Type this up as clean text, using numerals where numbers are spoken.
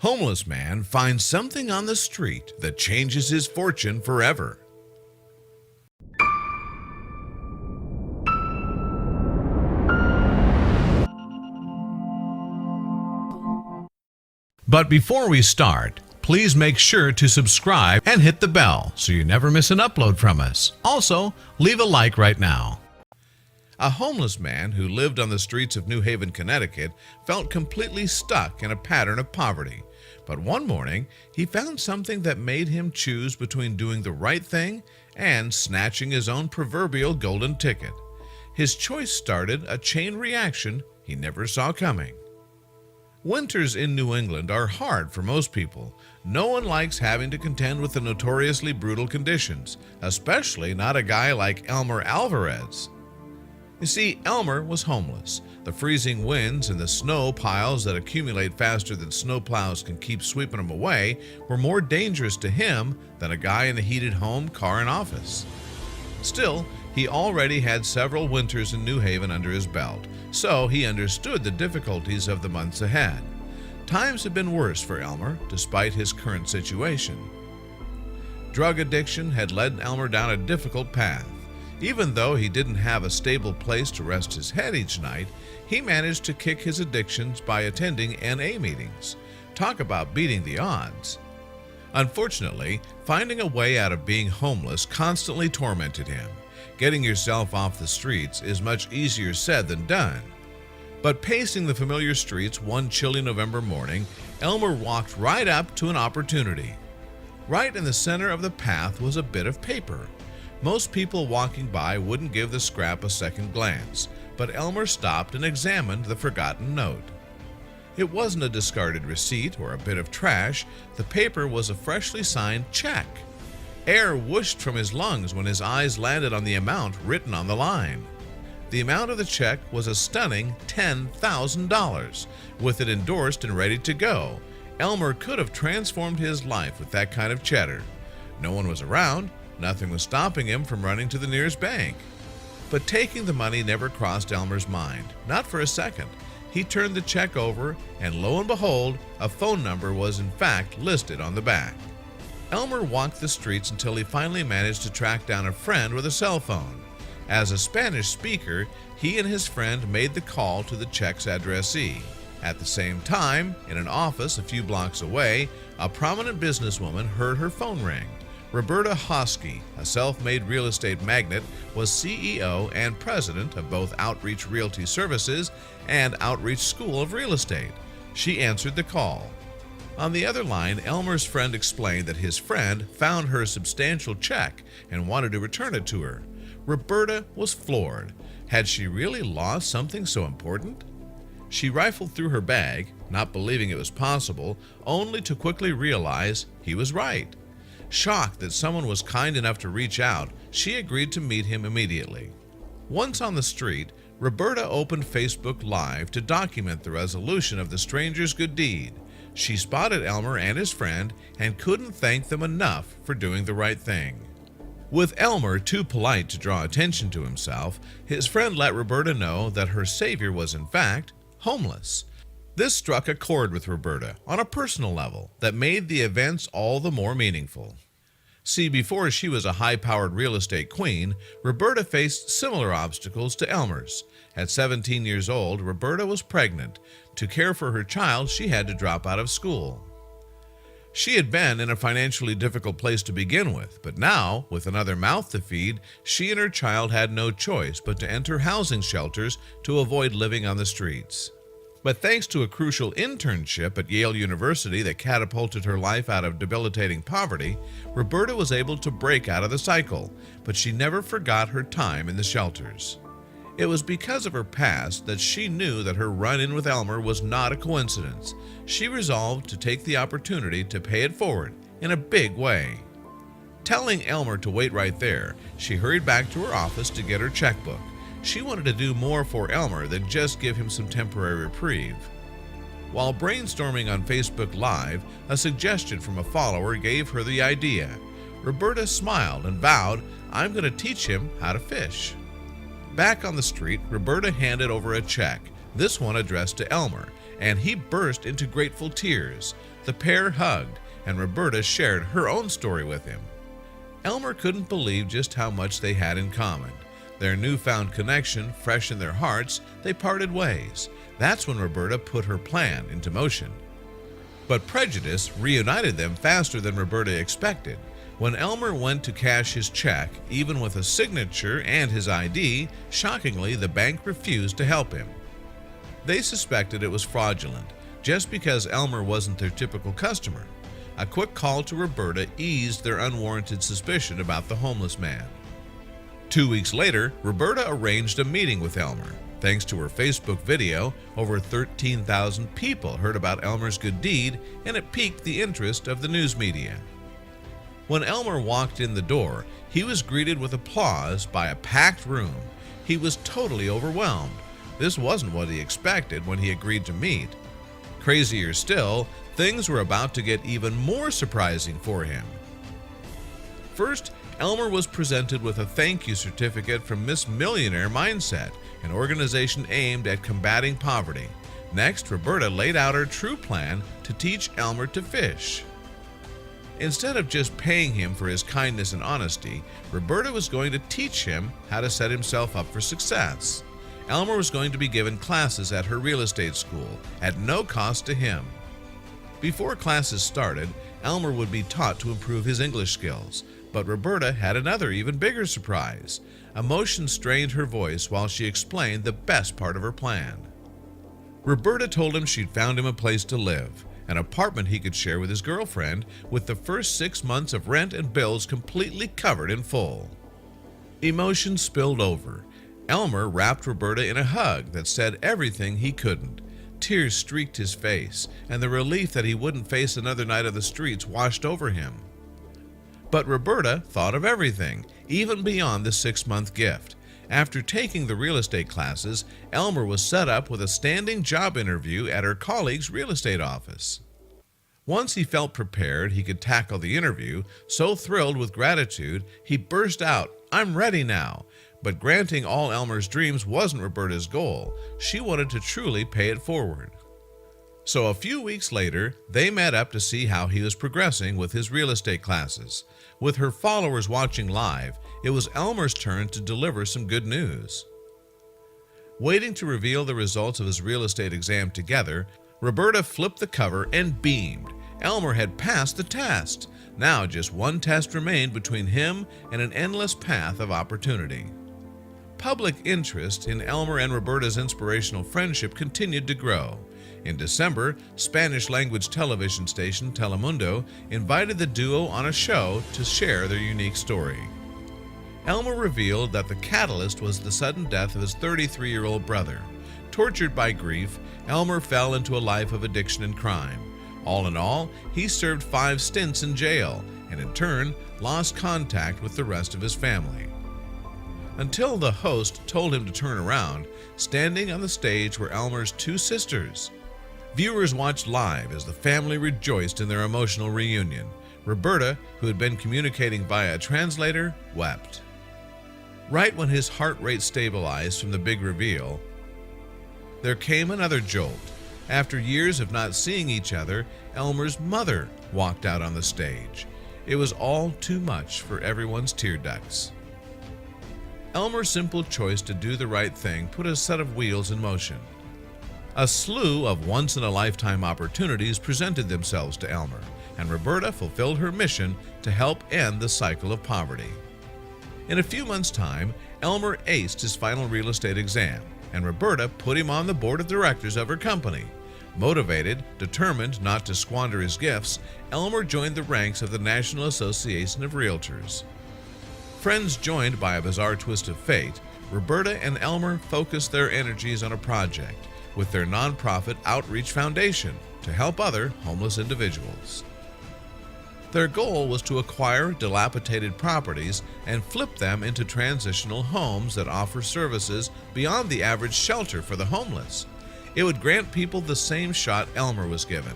Homeless man finds something on the street that changes his fortune forever. But before we start, please make sure to subscribe and hit the bell so you never miss an upload from us. Also, leave a like right now. A homeless man who lived on the streets of New Haven, Connecticut, felt completely stuck in a pattern of poverty. But one morning, he found something that made him choose between doing the right thing and snatching his own proverbial golden ticket. His choice started a chain reaction he never saw coming. Winters in New England are hard for most people. No one likes having to contend with the notoriously brutal conditions, especially not a guy like Elmer Alvarez. You see, Elmer was homeless. The freezing winds and the snow piles that accumulate faster than snowplows can keep sweeping him away were more dangerous to him than a guy in a heated home, car, and office. Still, he already had several winters in New Haven under his belt, so he understood the difficulties of the months ahead. Times had been worse for Elmer, despite his current situation. Drug addiction had led Elmer down a difficult path. Even though he didn't have a stable place to rest his head each night, he managed to kick his addictions by attending NA meetings. Talk about beating the odds. Unfortunately, finding a way out of being homeless constantly tormented him. Getting yourself off the streets is much easier said than done. But pacing the familiar streets one chilly November morning, Elmer walked right up to an opportunity. Right in the center of the path was a bit of paper. Most people walking by wouldn't give the scrap a second glance, but Elmer stopped and examined the forgotten note. It wasn't a discarded receipt or a bit of trash. The paper was a freshly signed check. Air whooshed from his lungs when his eyes landed on the amount written on the line. The amount of the check was a stunning $10,000. With it endorsed and ready to go, Elmer could have transformed his life with that kind of cheddar. No one was around. Nothing was stopping him from running to the nearest bank. But taking the money never crossed Elmer's mind, not for a second. He turned the check over, and lo and behold, a phone number was in fact listed on the back. Elmer walked the streets until he finally managed to track down a friend with a cell phone. As a Spanish speaker, he and his friend made the call to the check's addressee. At the same time, in an office a few blocks away, a prominent businesswoman heard her phone ring. Roberta Hosky, a self-made real estate magnate, was CEO and president of both Outreach Realty Services and Outreach School of Real Estate. She answered the call. On the other line, Elmer's friend explained that his friend found her substantial check and wanted to return it to her. Roberta was floored. Had she really lost something so important? She rifled through her bag, not believing it was possible, only to quickly realize he was right. Shocked that someone was kind enough to reach out, she agreed to meet him immediately. Once on the street, Roberta opened Facebook Live to document the resolution of the stranger's good deed. She spotted Elmer and his friend and couldn't thank them enough for doing the right thing. With Elmer too polite to draw attention to himself, his friend let Roberta know that her savior was in fact homeless. This struck a chord with Roberta on a personal level that made the events all the more meaningful. See, before she was a high-powered real estate queen, Roberta faced similar obstacles to Elmer's. At 17 years old, Roberta was pregnant. To care for her child, she had to drop out of school. She had been in a financially difficult place to begin with, but now, with another mouth to feed, she and her child had no choice but to enter housing shelters to avoid living on the streets. But thanks to a crucial internship at Yale University that catapulted her life out of debilitating poverty, Roberta was able to break out of the cycle, but she never forgot her time in the shelters. It was because of her past that she knew that her run-in with Elmer was not a coincidence. She resolved to take the opportunity to pay it forward in a big way. Telling Elmer to wait right there, she hurried back to her office to get her checkbook. She wanted to do more for Elmer than just give him some temporary reprieve. While brainstorming on Facebook Live, a suggestion from a follower gave her the idea. Roberta smiled and vowed, "I'm going to teach him how to fish." Back on the street, Roberta handed over a check, this one addressed to Elmer, and he burst into grateful tears. The pair hugged, and Roberta shared her own story with him. Elmer couldn't believe just how much they had in common. Their newfound connection fresh in their hearts, they parted ways. That's when Roberta put her plan into motion. But prejudice reunited them faster than Roberta expected. When Elmer went to cash his check, even with a signature and his ID, shockingly, the bank refused to help him. They suspected it was fraudulent, just because Elmer wasn't their typical customer. A quick call to Roberta eased their unwarranted suspicion about the homeless man. 2 weeks later, Roberta arranged a meeting with Elmer. Thanks to her Facebook video, over 13,000 people heard about Elmer's good deed, and it piqued the interest of the news media. When Elmer walked in the door, he was greeted with applause by a packed room. He was totally overwhelmed. This wasn't what he expected when he agreed to meet. Crazier still, things were about to get even more surprising for him. First, Elmer was presented with a thank you certificate from Miss Millionaire Mindset, an organization aimed at combating poverty. Next, Roberta laid out her true plan to teach Elmer to fish. Instead of just paying him for his kindness and honesty, Roberta was going to teach him how to set himself up for success. Elmer was going to be given classes at her real estate school at no cost to him. Before classes started, Elmer would be taught to improve his English skills, but Roberta had another even bigger surprise. Emotion strained her voice while she explained the best part of her plan. Roberta told him she'd found him a place to live, an apartment he could share with his girlfriend, with the first 6 months of rent and bills completely covered in full. Emotion spilled over. Elmer wrapped Roberta in a hug that said everything he couldn't. Tears streaked his face, and the relief that he wouldn't face another night of the streets washed over him. But Roberta thought of everything, even beyond the 6-month gift. After taking the real estate classes, Elmer was set up with a standing job interview at her colleague's real estate office. Once he felt prepared he could tackle the interview, so thrilled with gratitude, he burst out, "I'm ready now." But granting all Elmer's dreams wasn't Roberta's goal. She wanted to truly pay it forward. So a few weeks later, they met up to see how he was progressing with his real estate classes. With her followers watching live, it was Elmer's turn to deliver some good news. Waiting to reveal the results of his real estate exam together, Roberta flipped the cover and beamed. Elmer had passed the test. Now just one test remained between him and an endless path of opportunity. Public interest in Elmer and Roberta's inspirational friendship continued to grow. In December, Spanish-language television station Telemundo invited the duo on a show to share their unique story. Elmer revealed that the catalyst was the sudden death of his 33-year-old brother. Tortured by grief, Elmer fell into a life of addiction and crime. All in all, he served 5 stints in jail and in turn lost contact with the rest of his family. Until the host told him to turn around, standing on the stage were Elmer's 2 sisters. Viewers watched live as the family rejoiced in their emotional reunion. Roberta, who had been communicating via a translator, wept. Right when his heart rate stabilized from the big reveal, there came another jolt. After years of not seeing each other, Elmer's mother walked out on the stage. It was all too much for everyone's tear ducts. Elmer's simple choice to do the right thing put a set of wheels in motion. A slew of once-in-a-lifetime opportunities presented themselves to Elmer, and Roberta fulfilled her mission to help end the cycle of poverty. In a few months' time, Elmer aced his final real estate exam, and Roberta put him on the board of directors of her company. Motivated, determined not to squander his gifts, Elmer joined the ranks of the National Association of Realtors. Friends joined by a bizarre twist of fate, Roberta and Elmer focused their energies on a project with their nonprofit Outreach Foundation to help other homeless individuals. Their goal was to acquire dilapidated properties and flip them into transitional homes that offer services beyond the average shelter for the homeless. It would grant people the same shot Elmer was given.